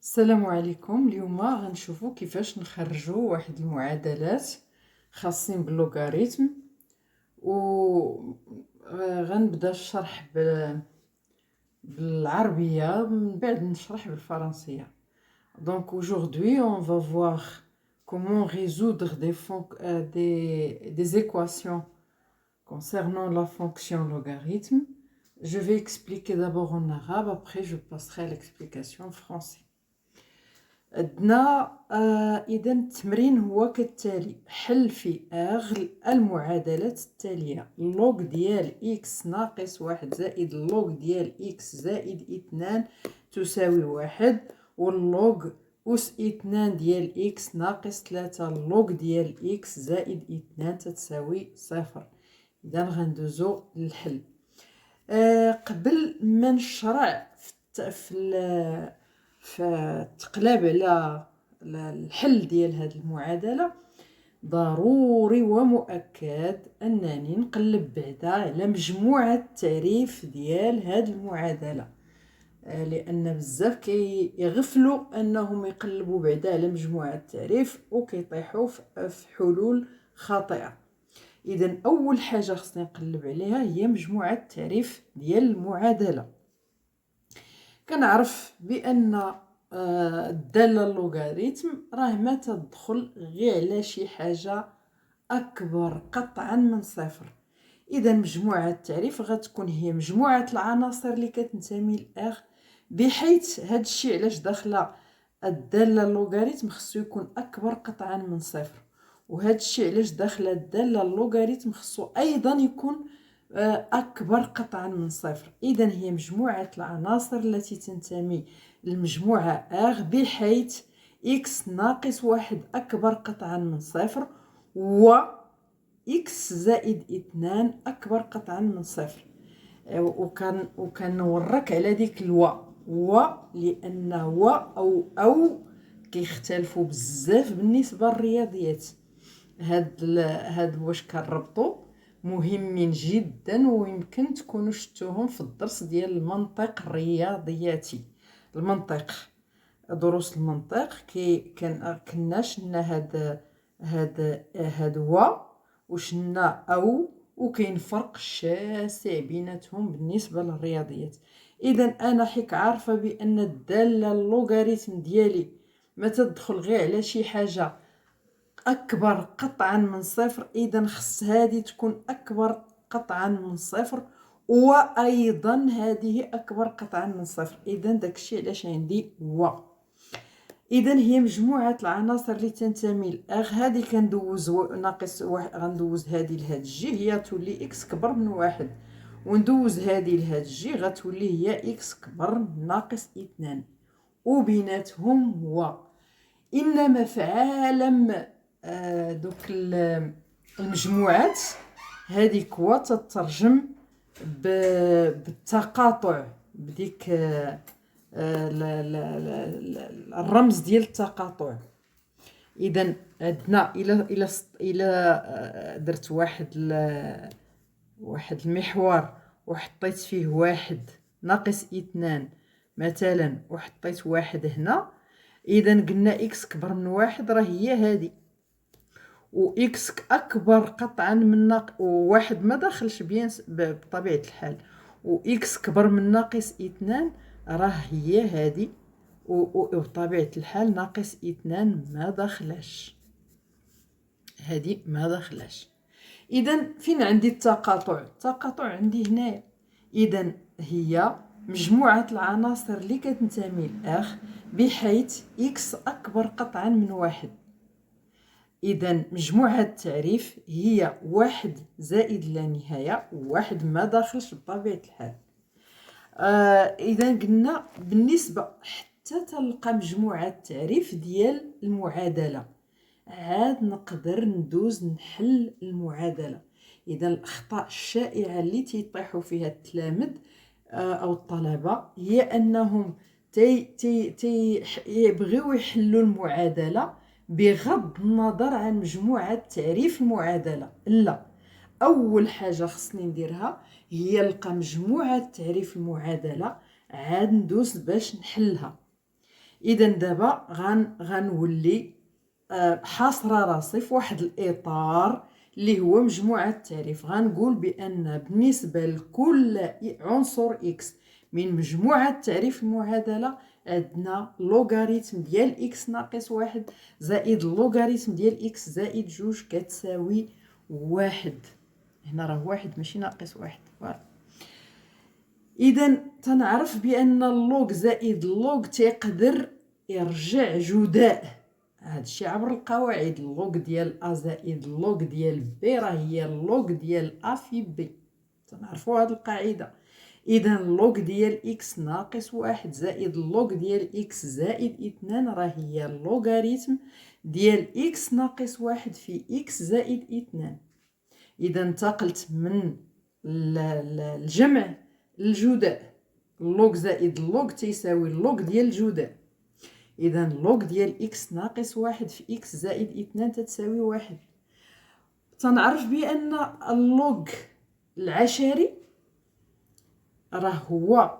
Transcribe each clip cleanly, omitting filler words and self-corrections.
السلام عليكم. اليوم غنشوفو كيفاش نخرجوا واحد المعادلات خاصين باللوغاريتم و غنبدا الشرح بالعربيه من بعد نشرح بالفرنسيه. Donc aujourd'hui on va voir comment résoudre des équations concernant la fonction logarithme. Je vais expliquer d'abord en arabe, après je passerai à l'explication en français. عندنا إذا التمرين هو كالتالي: حل في المعادلات التالية: اللوغ ديال إكس ناقص واحد زائد اللوغ ديال إكس زائد إثنان تساوي واحد، واللوغ أس إثنان ديال إكس ناقص ثلاثة اللوغ ديال إكس زائد إثنان تتساوي صفر. إذا غندوزو للحل. قبل ما نشرع في التقلاب على الحل ديال هذه المعادله، ضروري ومؤكد انني نقلب بعدا على مجموعه التعريف ديال هذه المعادله، لان بزاف كيغفلوا انهم يقلبوا بعدا على مجموعه التعريف وكيطيحوا في حلول خاطئه. اذا اول حاجه خصني نقلب عليها هي مجموعه التعريف ديال المعادله. كنعرف بان الداله اللوغاريتم راه ما تدخل غير على شي حاجه اكبر قطعا من صفر. اذا مجموعه التعريف غتكون هي مجموعه العناصر اللي كتنتمي لاغ، بحيث هذا الشيء علاش داخله الداله اللوغاريتم خصو يكون اكبر قطعا من صفر، وهذا الشيء علاش داخله الداله اللوغاريتم خصو ايضا يكون أكبر قطعا من صفر. إذن هي مجموعة العناصر التي تنتمي للمجموعة آغ، بحيث إكس ناقص واحد أكبر قطعا من صفر، و إكس زائد إثنان أكبر قطعا من صفر. وكنورك على ديك و لأن أو كيختلفوا بزاف بالنسبة للرياضيات. هاد واش كنربطو مهمين جدا، ويمكن تكونوا شفتوهم في الدرس ديال المنطق الرياضياتي. المنطق، دروس المنطق كنا شنا هاد وشنا او، وكاين فرق شاسع بيناتهم بالنسبه للرياضيات. اذا انا حيك عارفه بان الداله اللوغاريتم ديالي ما تدخل غير على شي حاجه أكبر قطعا من صفر. إذا خص هذه تكون أكبر قطعا من صفر، وأيضا هذه أكبر قطعا من صفر. إذا داكشي علاش عندي إذا هي مجموعة العناصر اللي تنتمي لأغ. هذه كندوز ناقص واحد، غندوز هذه لهاد الجي هي تولي إكس كبر من واحد، وندوز هذه لهاد الجي غتولي هي إكس كبر من ناقص إثنان، وبيناتهم إنما في عالم دوك المجموعات هذيك تترجم بالتقاطع، بديك الرمز ديال التقاطع. اذا عندنا الى درت واحد المحور وحطيت فيه واحد ناقص اثنان مثلا، وحطيت واحد هنا، اذا قلنا اكس كبر من واحد راه هي هذه، و اكس اكبر قطعا من وواحد ما داخلش بيان بطبيعه الحال، و اكس كبر من ناقص اثنان راه هي هذه، وبطبيعه الحال ناقص اثنان ما داخلاش، هذه ما داخلاش. اذا فين عندي التقاطع عندي هنا. اذا هي مجموعه العناصر اللي كتنتمي لاخ، بحيث اكس اكبر قطعا من واحد. إذا مجموعة التعريف هي واحد زائد لا نهاية، واحد ما داخلش بطبيعة الحال. إذا قلنا بالنسبة حتى تلقى مجموعة التعريف ديال المعادلة، عاد نقدر ندوز نحل المعادلة. إذا الأخطاء الشائعة اللي تيطيحوا فيها التلامذ أو الطلبة هي أنهم يبغيو يحلوا المعادلة بغض النظر عن مجموعة تعريف المعادلة. لا، أول حاجة خصني نديرها هي نلقى مجموعة تعريف المعادلة، عاد ندوز باش نحلها. اذا دابا غنولي حاصره راسي في واحد الاطار اللي هو مجموعه التعريف. غنقول بان بالنسبه لكل عنصر اكس من مجموعه التعريف المعادله عندنا لوغاريتم ديال اكس ناقص واحد زائد لوغاريتم ديال اكس زائد جوج كتساوي واحد. هنا راه واحد ماشي ناقص واحد. اذا تنعرف بان اللوغ زائد اللوغ تيقدر يرجع جداء. هادشي عبر القواعد. اللوغ ديال ا زائد اللوغ ديال بي راه هي اللوغ ديال ا في بي. تنعرفوا هاد القاعده. اذا اللوغ ديال اكس ناقص واحد زائد اللوغ ديال اكس زائد اثنان راه هي اللوغاريتم ديال اكس ناقص واحد في اكس زائد اثنان. اذا انتقلت من الجمع للجداء. اللوغ زائد اللوغ تيساوي اللوغ ديال الجداء. اذا اللوغ ديال اكس ناقص واحد في اكس زائد اثنان تتساوي واحد. تنعرف بان اللوغ العشري راه هو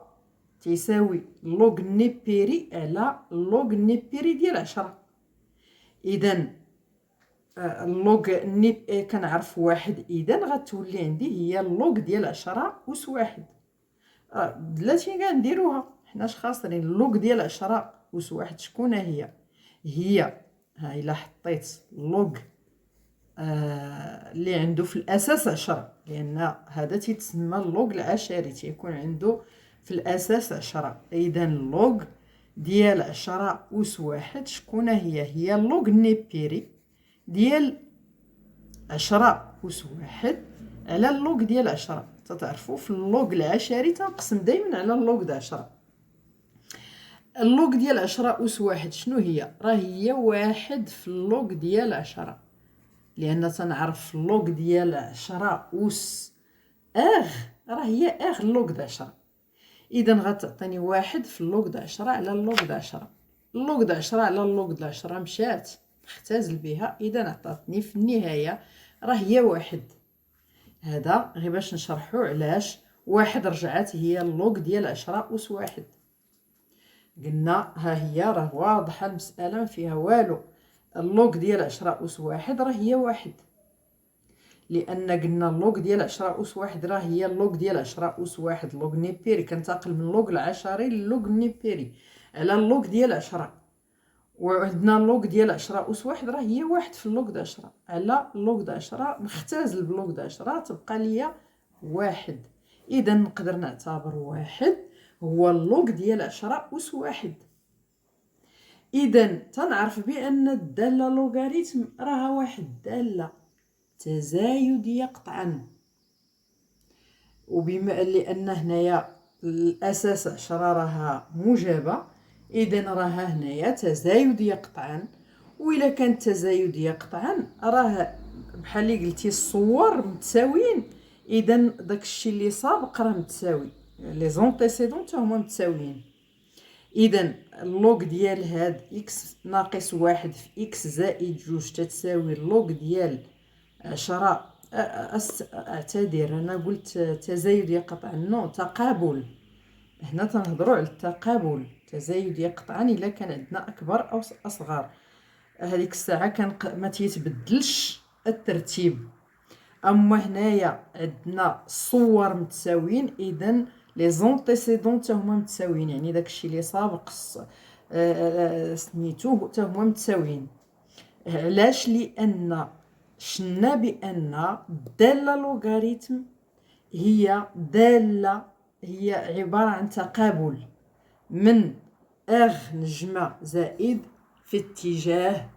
تيساوي اللوغ النيبيري على اللوغ النيبيري ديال 10. اذا اللوغ كنعرف واحد. اذا غتولي عندي هي اللوغ ديال 10 أس واحد. بلاتي كاع نديروها حناش خاسرين. اللوغ ديال 10 أس واحد شكون هي؟ ها الا حطيت اللوغ اللي عنده في الاساس 10 لان هذا تيتسمى اللوغ العشري تيكون عنده في الاساس 10. اذا اللوغ ديال 10 أس واحد شكون هي اللوغ النيبيري ديال 10 أس واحد على اللوغ ديال 10. تتعرفوا في اللوغ العشري تنقسم دائما على اللوغ د 10. اللوغ ديال 10 أس واحد شنو هي؟ راه هي واحد في اللوغ ديال 10 لان تنعرف اللوغ ديال 10 أس راه هي اللوغ د 10. اذا غتعطيني واحد في اللوغ د 10 على اللوغ د 10. اللوغ د 10 على اللوغ د 10 مشات اختزل بها. اذا عطاتني في النهايه راه هي واحد. هذا غير باش نشرحوا علاش واحد رجعت هي اللوغ ديال 10 أس واحد. قلنا ها هي راه واضحه المساله ما فيها والو. اللوغ ديال 10 أس واحد راه هي واحد لان قلنا اللوغ ديال 10 أس واحد راه هي اللوغ ديال 10 أس واحد. اللوغ نيبيري كنتقل من اللوغ العشري للوغ النيبيري على اللوغ ديال 10. وعندنا اللوغ ديال 10 أس واحد راه هي واحد في اللوغ د 10 على اللوغ د 10 نختزل باللوغ د 10 تبقى ليا واحد. اذا نقدر نعتبر واحد هو اللوغ ديال 10 أس واحد. اذا تنعرف بان الداله لوغاريتم راها واحد الداله تزايديه قطعا. وبما لان هنايا الاساس 10 راها موجبه اذا راها هنايا تزايديه قطعا. والا كانت تزايديه قطعا راه بحال اللي قلتي الصور متساويين. اذا داكشي اللي سابق راه متساوي. لي زونتيسيدون حتى هما متساويين. اذا اللوغ ديال هاد اكس ناقص واحد في اكس زائد جوج تتساوي اللوغ ديال 10. اعتذر انا قلت تزايد قطعا نو تقابل. هنا تنهضروا على التقابل. تزايد قطعا الا كان عندنا اكبر او اصغر هذيك الساعه كان ما تيتبدلش الترتيب. اما هنايا عندنا الصور متساويين اذا لي زونتيسيدون حتى هما متساويين يعني داكشي اللي سابق سميتو حتى هما متساويين. علاش؟ لان شنا بان الداله لوغاريتم هي داله هي عباره عن تقابل من نجمه زائد في اتجاه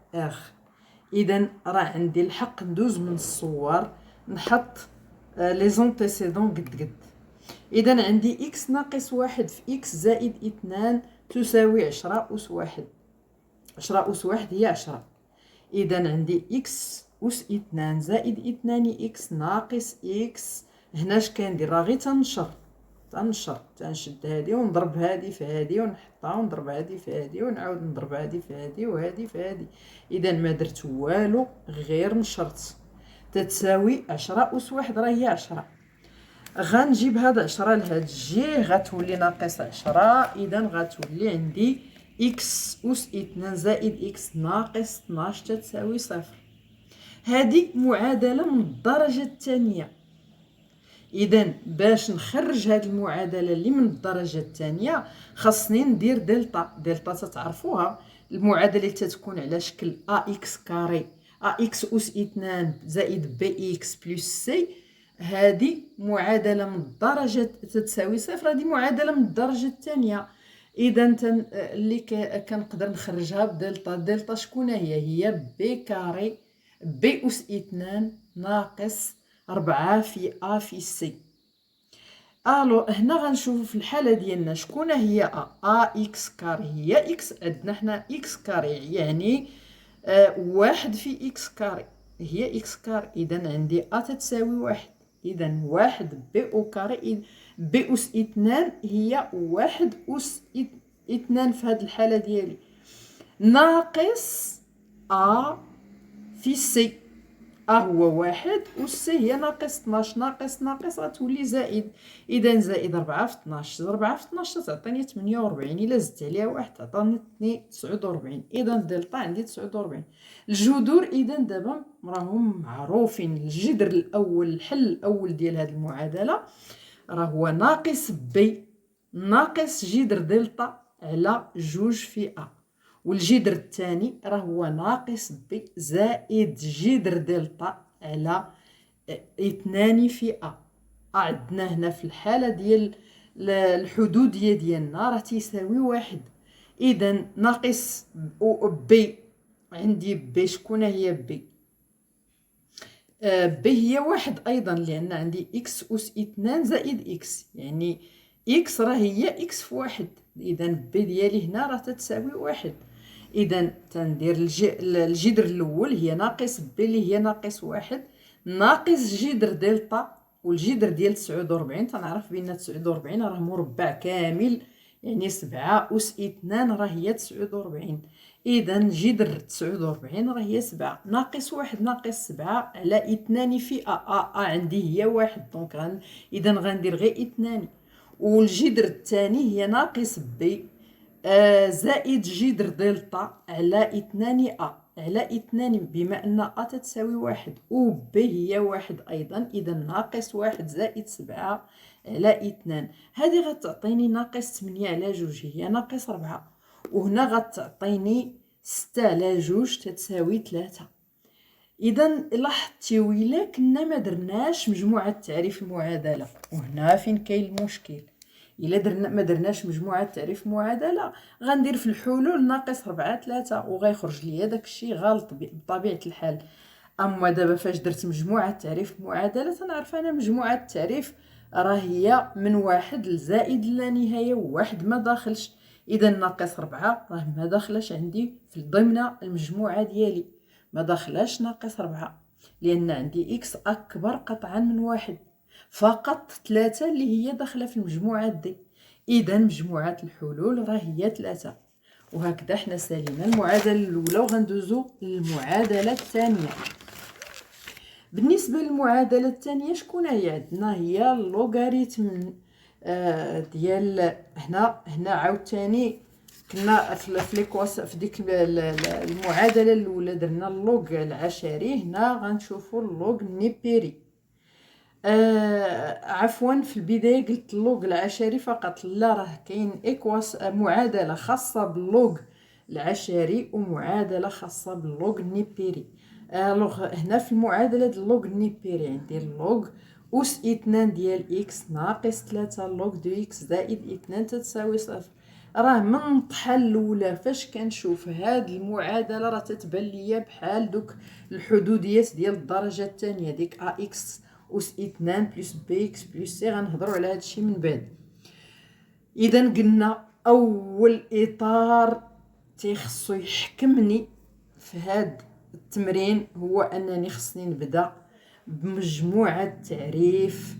اذا راه عندي الحق ندوز من الصور نحط لي زونتيسيدون قد. اذا عندي اكس ناقص واحد في اكس زائد اثنان تساوي 10 أس واحد. 10 أس واحد هي 10. اذا عندي اكس أس اثنان زائد اثنان اكس ناقص اكس. هنا اش كندير؟ راه غير تنشد هذه ونضرب هذه في هذه ونحطها ونضرب هذه في هذه ونعاود نضرب هذه في هذه وهذه في هذه. اذا ما درت والو غير نشرت. تتساوي 10 أس واحد راه هي 10. غنجيب هاد 10 لهاد الجهه غتولي ناقص 10. اذا غتولي عندي إكس أس 2 زائد إكس ناقص 12 تتساوي صفر. هذه معادلة من الدرجة الثانية. إذا باش نخرج هذه المعادلة اللي من الدرجة الثانية خاصني ندير دلتا. دلتا تتعرفوها، المعادلة اللي تتكون على شكل أكس كاري أكس أس 2 زائد بي إكس بلس سي. هذه معادلة من الدرجة تتساوي صفر، هذه معادلة من الدرجة الثانية. إذا اللي كنقدر نخرجها بدلتا. دلتا شكون هي بي كاري بي أس 2 ناقص 4 في أ في سي. الو هنا غنشوفو في الحالة ديالنا شكون هي إكس كاري هي إكس. عندنا حنا إكس كاري يعني واحد في إكس كاري هي إكس كاري. إذا عندي تتساوي واحد. إذا واحد بي أو كاري بي أس 2 هي واحد أس 2 في هاد الحالة ديالي ناقص في سي. هو واحد والسي هي ناقص 12. ناقص غتولي زائد. إذا زائد 4 في 12. 4 في 12 تعطيني 48. إلا زدت عليها واحد تعطيني 49. إذا دلتا عندي 49. الجذور إذا دابا راهم معروفين. الجذر الأول الحل الأول ديال هذه المعادلة راه هو ناقص بي ناقص جذر دلتا على جوج في أ. والجذر الثاني راه هو ناقص بي زائد جذر دلتا على 2 في أ. عندنا هنا في الحالة ديال الحدودية ديالنا راه تيساوي واحد. إذا ناقص بي عندي بي شكون هي بي؟ بي هي واحد أيضا لأن عندي إكس أس 2 زائد إكس يعني إكس راه هي إكس في واحد. إذا بي ديالي هنا راه تتساوي واحد. إذا تندير الجذر الأول هي ناقص بي اللي هي ناقص واحد ناقص جذر دلتا. والجذر ديال 49 تنعرف بأن 49 راه مربع كامل يعني 7 أس 2 راه هي 49. إذا جذر 49 راه هي 7 ناقص واحد ناقص 7 على 2 في عندي هي واحد. دونك إذا غندير غير 2. والجذر الثاني هي ناقص بي زائد جذر دلتا على 2 على 2 بما أن تتساوي واحد و ب هي واحد أيضا. إذا ناقص واحد زائد 7 على 2. هذه غتعطيني ناقص 8 على جوج هي ناقص 4. وهنا غتعطيني 6 على جوج تتساوي 3. إذا لاحظتي ويلا كنا ما درناش مجموعة تعريف المعادلة. وهنا فين كاين المشكل. إلا ما درناش مجموعة تعريف معادلة غندير في الحلول ناقص 4 3 وغيخرج ليا داكشي غلط بطبيعة الحال. أما دابا فاش درت مجموعة تعريف معادلة تنعرف أنا مجموعة التعريف راه هي من واحد لزائد لا نهاية وواحد ما داخلش. إذا ناقص 4 راه ما داخلش عندي في ضمن المجموعة ديالي ما داخلاش ناقص 4 لأن عندي إكس أكبر قطعا من واحد. فقط 3 اللي هي داخله في المجموعات دي. اذا مجموعه الحلول راه هي 3. وهكذا حنا سالينا المعادله الاولى وغندوزو للمعادله الثانيه. بالنسبه للمعادله الثانيه شكون هي عندنا؟ هي اللوغاريتم ديال هنا عاوتاني كنا في ديك المعادله الاولى درنا اللوغ العشري. هنا غنشوفوا اللوغ النيبيري. عفوا في البدايه قلت اللوغ العشري فقط. لا راه كاين معادله خاصه باللوغ العشري ومعادله خاصه باللوغ النيبيري. هنا في المعادله ديال اللوغ النيبيري عندي اللوغ أس 2 ديال إكس ناقص 3 اللوغ دو إكس زائد 2 تتساوي صفر. راه من الطحه الاولى فاش كنشوف هاد المعادله راه تتبان ليا بحال دوك الحدوديات ديال الدرجه الثانيه ديك إكس أس 2 بلس بي إكس بلس سي. غنهضروا على هادشي من بعد. إذا قلنا أول إطار تيخصو يحكمني في هاد التمرين هو أنني خصني نبدأ بمجموعة تعريف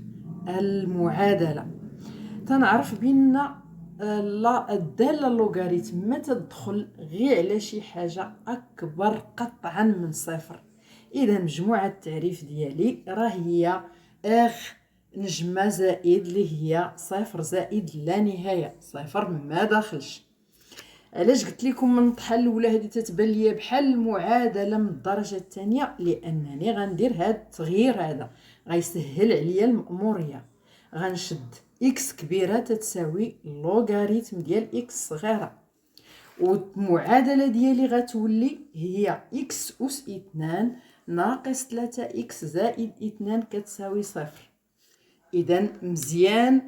المعادلة. تنعرف بأن الدالة اللوغاريتم ما تدخل غير على شي حاجة أكبر قطعا من صفر. إذا مجموعة التعريف ديالي راه هي نجمة زائد اللي هي صفر زائد لا نهاية. صفر ما داخلش. علاش قلت لكم من الضحى الاولى هذه تتبان ليا بحال المعادله من الدرجه الثانيه؟ لانني غندير هذا التغيير هذا غيسهل عليا المأموريه. غنشد اكس كبيره تتساوي لوغاريتم ديال اكس صغيره، والمعادله ديالي غتولي هي اكس اس 2 ناقص 3 اكس زائد 2 كتساوي صفر. اذا مزيان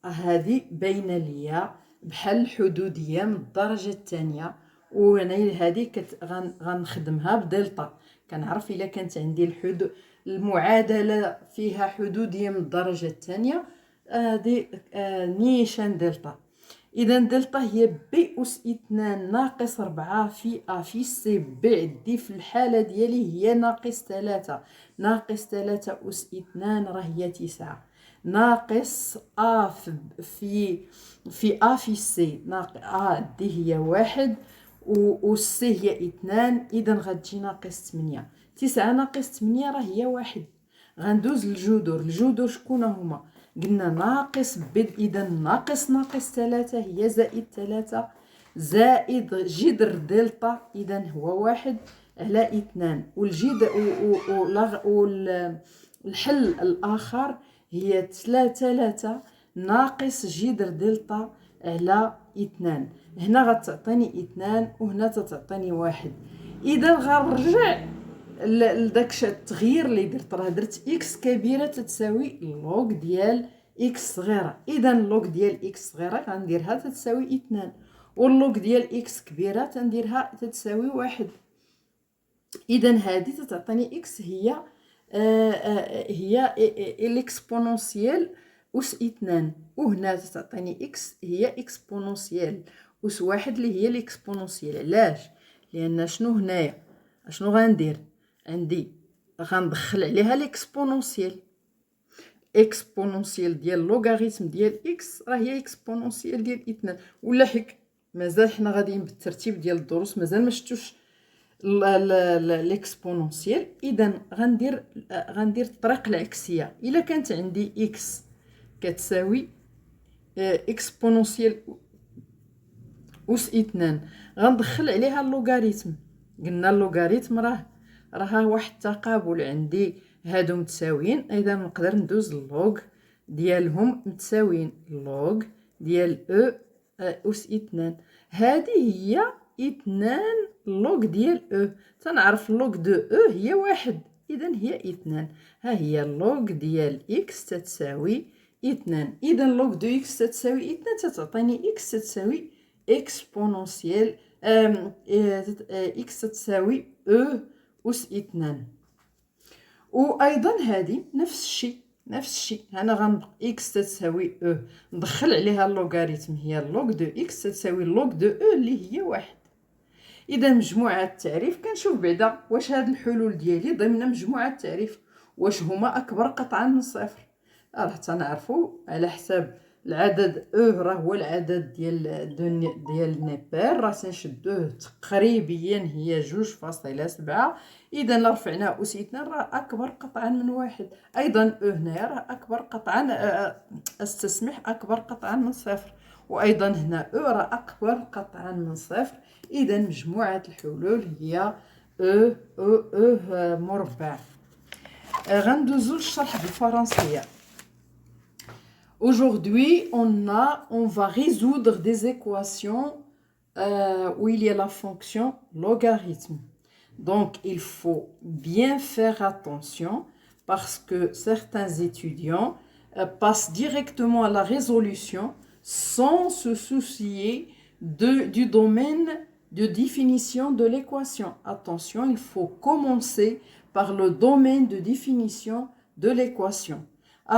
هذه باينه ليا بحال الحدوديه من الدرجه الثانيه، وانا هذه غنخدمها بدلتا. كنعرف الا كانت عندي المعادله فيها حدوديه من الدرجه الثانيه، هذه نيشان دلتا. اذا دلتا هي بي اس 2 ناقص 4 في ا في سي بي عندي في الحاله ديالي هي ناقص 3. ناقص 3 اس 2 راه هي 9 ناقص ا في ا في سي ناقص ا دي هي 1 و سي هي 2. اذا غتجي ناقص 8. 9 ناقص 8 راه هي 1. غندوز للجذور. الجذور شكون هما؟ قلنا ناقص اذا ناقص 3 هي زائد 3 زائد جذر دلتا اذا هو 1 على 2. والجذر والحل الاخر هي 3 ناقص جذر دلتا على 2. هنا غتعطيني 2 وهنا تعطيني 1. اذا غنرجع لداك التغيير اللي درت. راه درت اكس كبيره تتساوي لوغ ديال اكس صغيره. اذا لوغ ديال اكس صغيره غنديرها تتساوي 2، واللوغ ديال اكس كبيره تنديرها تتساوي 1. اذا هذه تتعطيني اكس هي الاكسبونونسيال اس 2، وهنا تعطيني اكس هي اكسبونونسيال اس 1 اللي هي الاكسبونونسيال. علاش؟ لان شنو هنايا شنو غندير؟ عندي غندخل عليها الاكسبونونسيال. اكسبونونسيال ديال لوغاريتم ديال اكس راه هي اكسبونونسيال ديال 2. ولا حك مازال حنا غاديين بالترتيب ديال الدروس، مازال ما شفتوش الاكسبونونسيال. اذا غندير الطريقه العكسيه. الا كانت عندي اكس كتساوي اكسبونونسيال اس 2 غندخل عليها اللوغاريتم. قلنا اللوغاريتم راه واحد التقابل، عندي هادو متساويين، اذا نقدر ندوز اللوغ ديالهم متساويين. اللوغ ديال او اس 2 هذه هي 2 لوغ ديال او. تنعرف لوغ دو او هي 1، اذا هي 2. ها هي اللوغ ديال اكس تتساوي 2. اذا لوغ دو اكس تتساوي 2 تتعطيني اكس تتساوي اكسبونونسيال اكس تساوي او اس 2. وايضا هذه نفس الشيء هنا غنبقى اكس تساوي او ندخل عليها اللوغاريتم هي لوغ دو اكس تساوي لوغ دو او اللي هي 1. اذا مجموعه التعريف كنشوف بعدا واش هاد الحلول ديالي ضمن مجموعه التعريف واش هما اكبر قطعا من صفر. راه تنعرفوا على حساب العدد او راه هو العدد ديال نيبير، راه تنشدوه تقريبيا هي 2.7. اذا لا رفعنا اس 2 راه اكبر قطعا من 1. ايضا او هنايا راه اكبر قطعا استسمح اكبر قطعا من صفر، وايضا هنا او راه اكبر قطعا من صفر. اذا مجموعه الحلول هي او مربع. غندوزو للشرح بالفرنسيه. Aujourd'hui, on va résoudre des équations où il y a la fonction logarithme. Donc, il faut bien faire attention parce que certains étudiants passent directement à la résolution sans se soucier du domaine de définition de l'équation. Attention, il faut commencer par le domaine de définition de l'équation.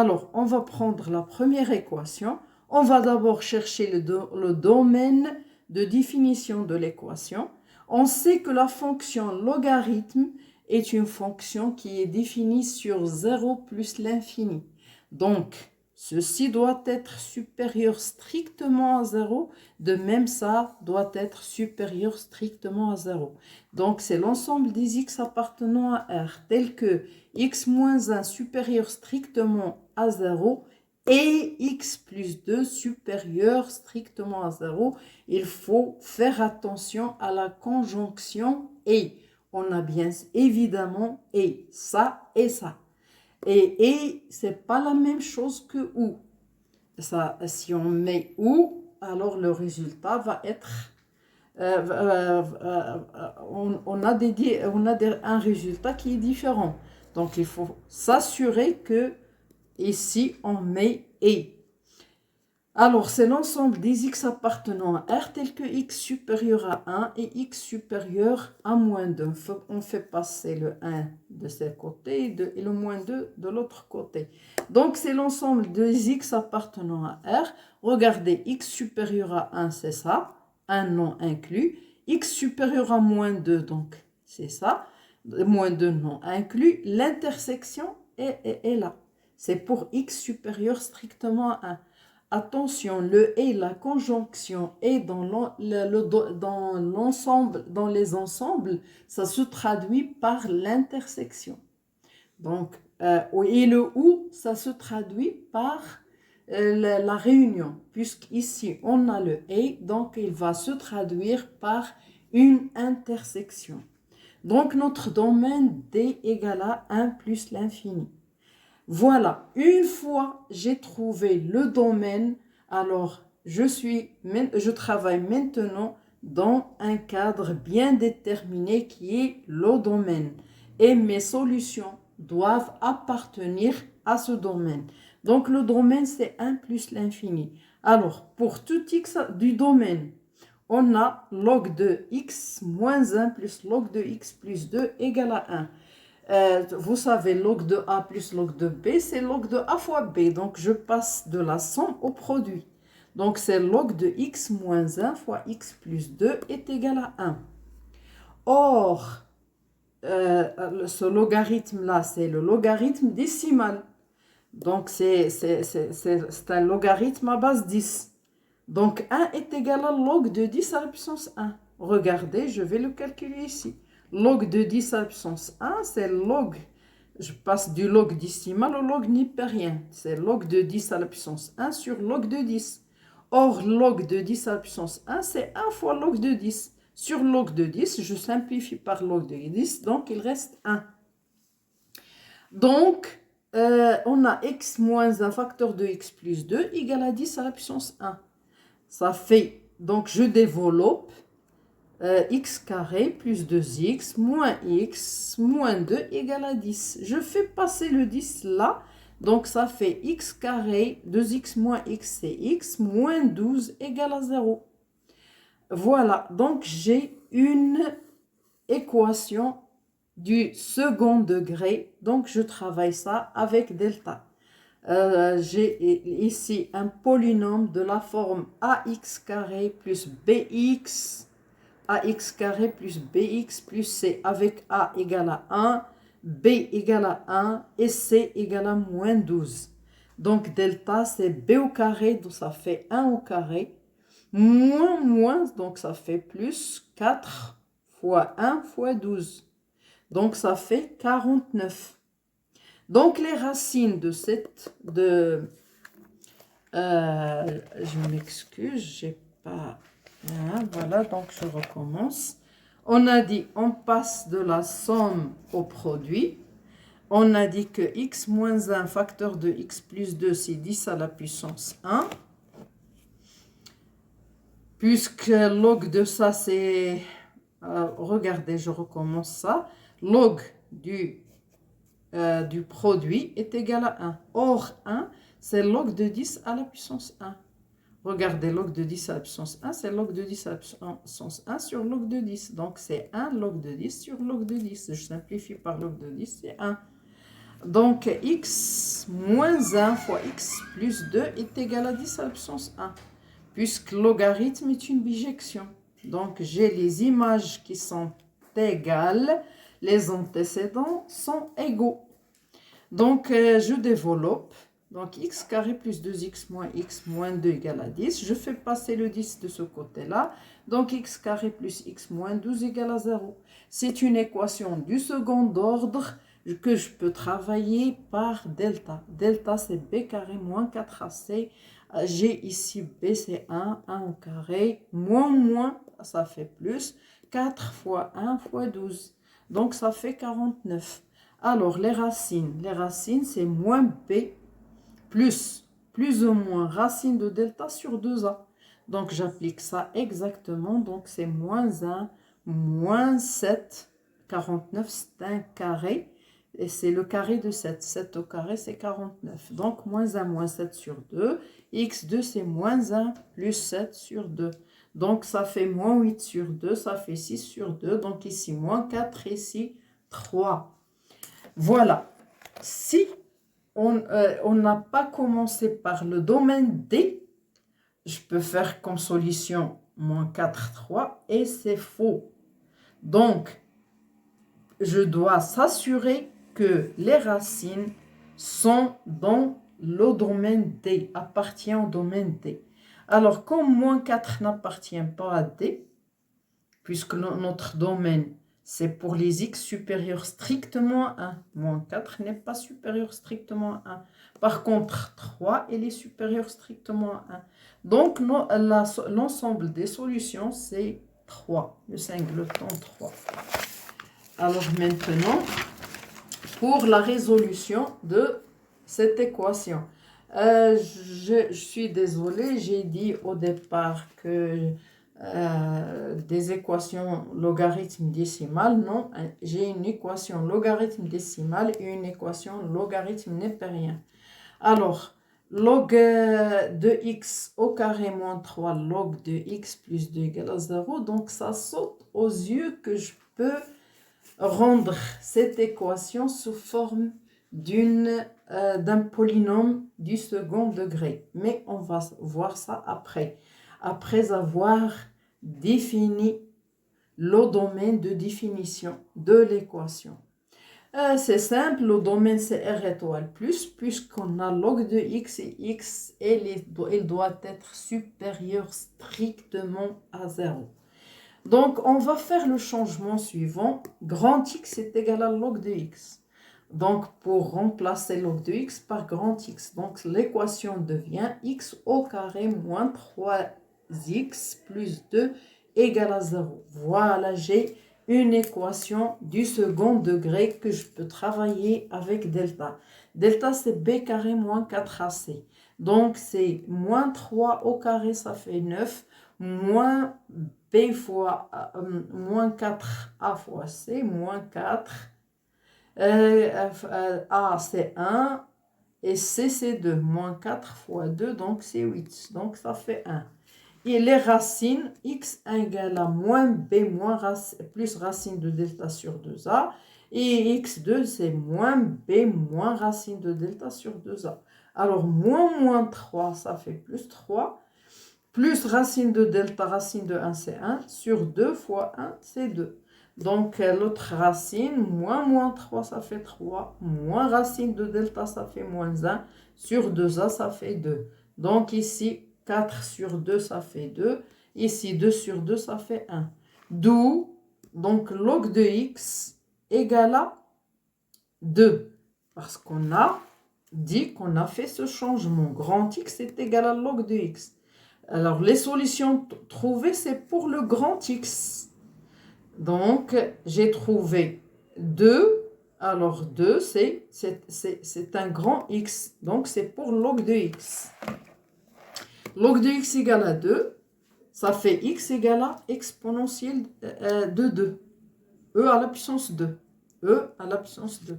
Alors, on va prendre la première équation. On va d'abord chercher le domaine de définition de l'équation. On sait que la fonction logarithme est une fonction qui est définie sur 0 plus l'infini. Donc, ceci doit être supérieur strictement à 0. De même, ça doit être supérieur strictement à 0. Donc, c'est l'ensemble des x appartenant à R, tel que x moins 1 supérieur strictement à 0 et x plus 2 supérieur strictement à 0. Il faut faire attention à la conjonction et. On a bien évidemment et, ça et ça. Et c'est pas la même chose que ou. Ça, si on met ou, alors le résultat va être... on a un résultat qui est différent. Donc, il faut s'assurer que ici, on met et. Alors, c'est l'ensemble des x appartenant à R tel que x supérieur à 1 et x supérieur à moins 2. On fait passer le 1 de ce côté et le moins 2 de l'autre côté. Donc, c'est l'ensemble des x appartenant à R. Regardez, x supérieur à 1, c'est ça, un non inclus. X supérieur à moins 2, donc c'est ça, moins 2 non inclus. L'intersection est là. C'est pour x supérieur strictement à 1. Attention, le et, la conjonction et dans l'ensemble, dans les ensembles, ça se traduit par l'intersection. Donc, et le ou, ça se traduit par la réunion, puisqu'ici on a le et, donc il va se traduire par une intersection. Donc, notre domaine D égale à 1 plus l'infini. Voilà, une fois j'ai trouvé le domaine, alors je travaille maintenant dans un cadre bien déterminé qui est le domaine. Et mes solutions doivent appartenir à ce domaine. Donc le domaine c'est 1 plus l'infini. Alors pour tout x du domaine, on a log de x moins 1 plus log de x plus 2 égale à 1. Vous savez, log de A plus log de B, c'est log de A fois B. Donc, je passe de la somme au produit. Donc, c'est log de x moins 1 fois x plus 2 est égal à 1. Or, ce logarithme-là, c'est le logarithme décimal. Donc, c'est un logarithme à base 10. Donc, 1 est égal à log de 10 à la puissance 1. Regardez, je vais le calculer ici. Log de 10 à la puissance 1, c'est log. Je passe du log décimal au log nipérien. C'est log de 10 à la puissance 1 sur log de 10. Or, log de 10 à la puissance 1, c'est 1 fois log de 10. Sur log de 10, je simplifie par log de 10, donc il reste 1. Donc, on a x moins un facteur de x plus 2 égale à 10 à la puissance 1. Ça fait, donc je développe. X carré plus 2x moins x moins 2 égale à 10. Je fais passer le 10 là. Donc, ça fait x carré, 2x moins x, c'est x, moins 12 égale à 0. Voilà, donc j'ai une équation du second degré. Donc, je travaille ça avec delta. J'ai ici un polynôme de la forme ax carré plus bx ax carré plus bx plus c avec a égale à 1, b égale à 1 et c égale à moins 12. Donc delta c'est b au carré, donc ça fait 1 au carré, moins, donc ça fait plus 4 fois 1 fois 12. Donc ça fait 49. Donc les racines de cette... je m'excuse, j'ai pas... Voilà, donc je recommence. On a dit, on passe de la somme au produit. On a dit que x moins 1 facteur de x plus 2, c'est 10 à la puissance 1. Puisque log de ça, c'est... regardez, je recommence ça. Log du produit est égal à 1. Or, 1, c'est log de 10 à la puissance 1. Regardez, log de 10 à la puissance 1, c'est log de 10 à la puissance 1 sur log de 10. Donc, c'est 1 log de 10 sur log de 10. Je simplifie par log de 10, c'est 1. Donc, x moins 1 fois x plus 2 est égal à 10 à la puissance 1. Puisque logarithme est une bijection. Donc, j'ai les images qui sont égales. Les antécédents sont égaux. Donc, je développe. Donc, x carré plus 2x moins 2 égale à 10. Je fais passer le 10 de ce côté-là. Donc, x carré plus x moins 12 égale à 0. C'est une équation du second ordre. que je peux travailler par delta. Delta, c'est b carré moins 4ac. J'ai ici b, c'est 1 au carré, moins, ça fait plus. 4 fois 1 fois 12. Donc, ça fait 49. Alors, les racines, c'est moins b plus ou moins racine de delta sur 2a. Donc, j'applique ça exactement. Donc, c'est moins 1, moins 7. 49, c'est un carré. Et c'est le carré de 7. 7 au carré, c'est 49. Donc, moins 1, moins 7 sur 2. x2, c'est moins 1 plus 7 sur 2. Donc, ça fait moins 8 sur 2. Ça fait 6 sur 2. Donc, ici, moins 4. Ici, 3. Voilà. Si on n'a pas commencé par le domaine D, je peux faire comme solution moins 4, 3, et c'est faux. Donc, je dois s'assurer que les racines sont dans le domaine D, appartient au domaine D. Alors, comme moins 4 n'appartient pas à D, puisque notre domaine, c'est pour les x supérieurs strictement à 1. Moins 4 n'est pas supérieur strictement à 1. Par contre, 3, il est supérieur strictement à 1. Donc, l'ensemble des solutions, c'est 3. Le singleton 3. Alors maintenant, pour la résolution de cette équation. Je suis désolée, j'ai dit au départ que des équations logarithme décimal. Non, j'ai une équation logarithme décimal et une équation logarithme népérien. Alors, log de x au carré moins 3 log de x plus 2 égale à 0. Donc, ça saute aux yeux que je peux rendre cette équation sous forme d'un polynôme du second degré. Mais on va voir ça après. Après avoir défini le domaine de définition de l'équation. C'est simple, le domaine c'est R étoile plus, puisqu'on a log de x et x, il doit être supérieur strictement à 0. Donc, on va faire le changement suivant. Grand X est égal à log de X. Donc, pour remplacer log de X par grand X. Donc, l'équation devient X au carré moins 3X plus 2 égale à 0. Voilà, j'ai une équation du second degré que je peux travailler avec delta. Delta, c'est B carré moins 4AC. Donc, c'est moins 3 au carré, ça fait 9, moins B fois moins 4A fois C, moins 4. A, c'est 1. Et C, c'est 2. Moins 4 fois 2, donc c'est 8. Donc, ça fait 1. Et les racines, x1 égale à moins b plus racine de delta sur 2a. Et x2, c'est moins b moins racine de delta sur 2a. Alors, moins 3, ça fait plus 3. Plus racine de delta, racine de 1, c'est 1. Sur 2 fois 1, c'est 2. Donc, l'autre racine, moins 3, ça fait 3. Moins racine de delta, ça fait moins 1. Sur 2a, ça fait 2. Donc, ici, 4 sur 2, ça fait 2. Ici, 2 sur 2, ça fait 1. D'où, donc, log de x égale à 2. Parce qu'on a dit qu'on a fait ce changement. Grand X est égal à log de x. Alors, les solutions trouvées, c'est pour le grand X. Donc, j'ai trouvé 2. Alors, 2, c'est un grand X. Donc, c'est pour log de X. Log de X égale à 2. Ça fait X égale à exponentielle de 2. E à la puissance 2. E à la puissance 2.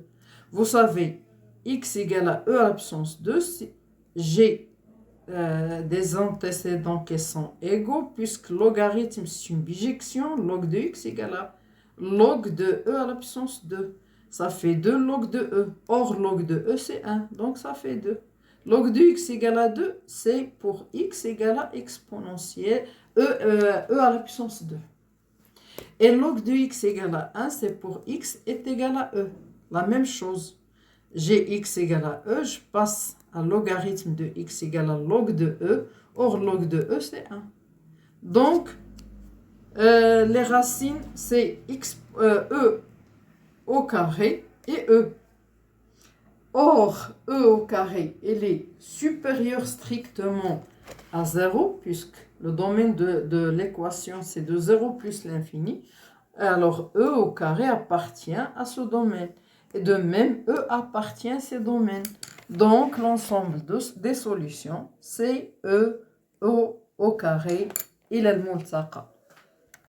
Vous savez, X égale à E à la puissance 2. J'ai des antécédents qui sont égaux, puisque logarithme c'est une bijection, log de x égale à log de e à la puissance 2. Ça fait 2 log de e. Or, log de e, c'est 1. Donc, ça fait 2. Log de x égale à 2, c'est pour x égale à exponentielle e à la puissance 2. Et log de x égale à 1, c'est pour x est égal à e. La même chose. J'ai x égale à e, je passe à logarithme de x égale à log de e. Or, log de e, c'est 1. Donc, les racines, c'est e au carré et E. Or, E au carré, il est supérieur strictement à 0, puisque le domaine de l'équation, c'est de 0 plus l'infini. Alors, E au carré appartient à ce domaine. Et de même, E appartient à ces domaines. Donc, l'ensemble des solutions, c'est E au carré, il est le multaqa.